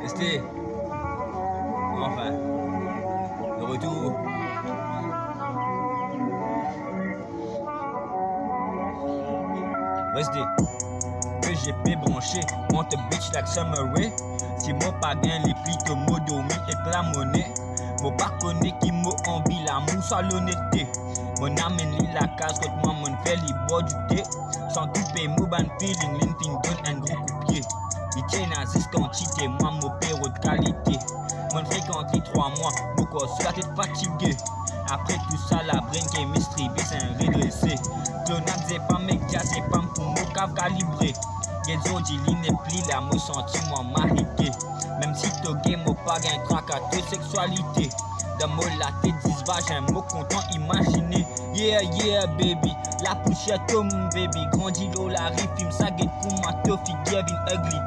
Restez. Enfin, de retour. Restez. PGP branché, monte bitch like summer way. Si moi pas gain les plis que mot domi et la monnaie. Moi pas connais qui m'a envie l'amour soit l'honnêteté. Mon amène li la case quand moi mon fait li boit du thé. Sans tout payer mon ban feeling, linting donne un gros coup de pied. Il tient nazis quand cheaté, moi mon péro de qualité. Mon fréquente les 3 mois, mon corps sur la tête fatigué. Après tout ça, la brain qui est mistribée, c'est un redressé. Clonac, c'est pas mec, c'est pas pour mon cave calibré. Genzo dit n'est pli, là, me sentiment marqué. Même si t'as game, mon pas gain trac à toute sexualité. Dans mon la tête, 10 vaches, un mot content, imaginé. Yeah, yeah, baby. La poussière, tom, baby. Grandi l'eau, la rive, film, ça guette pour ma toffee, Gavin ugly.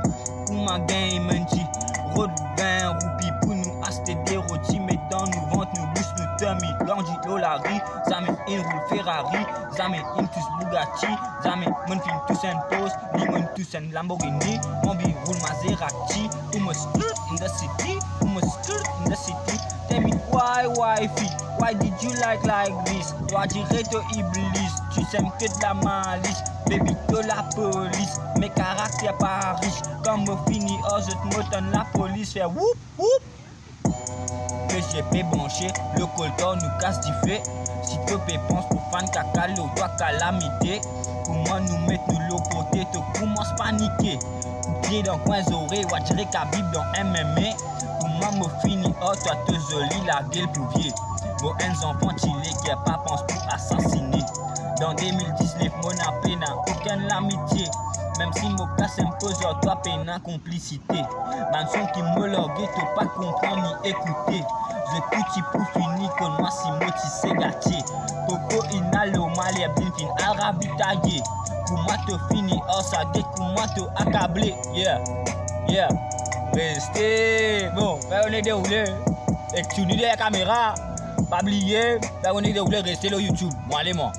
Pour ma game, manji. Road 20 roupies pour nous, acheter des rôtis, mais dans nous ventre, nous bouche, nous tummy. Grandi l'eau, la rive, ça met une roule Ferrari, ça met une tous Bugatti, ça met mon film tous un post, ni mon tous un Lamborghini, mon vie roule Maserati, who must skirt in the city, who must skirt in the city. Tell me why, wifey, why did you like this? Toi dirais te Iblis, tu sèmes que de la malice. Baby de la police, mes caractères pas riches. Comme au fini, oh je te m'autonne la police, fait whoop whoop. PGP branché, le coltor nous casse du fait. Si te pense pour fan caca, l'eau doit calamité. Pour moi nous mettre nous l'eau côté, te commence paniquer. Pied dans coin oreilles, ou dirait Khabib dans MMA. Pour moi me fini, oh toi te joli la gueule pour vieux. Vos enfants chillés qui a pas pense pour assassiner. Dans 2019, mon appel n'a aucune l'amitié. Même si mon cas s'impose, toi peine en complicité. Dans son qui me logue, tu pas comprendre ni écouter. Je tout pour finir que moi si moi tu sais gâté. Coco inale au mal et bien fin à ravitailler. Pour moi te fini, oh ça dit pour moi te accablé. Yeah, yeah. Restez. Bon, on est déroulé. Et tu dis la caméra. Pas oublier, on est déroulé, restez sur YouTube. Bon allez moi.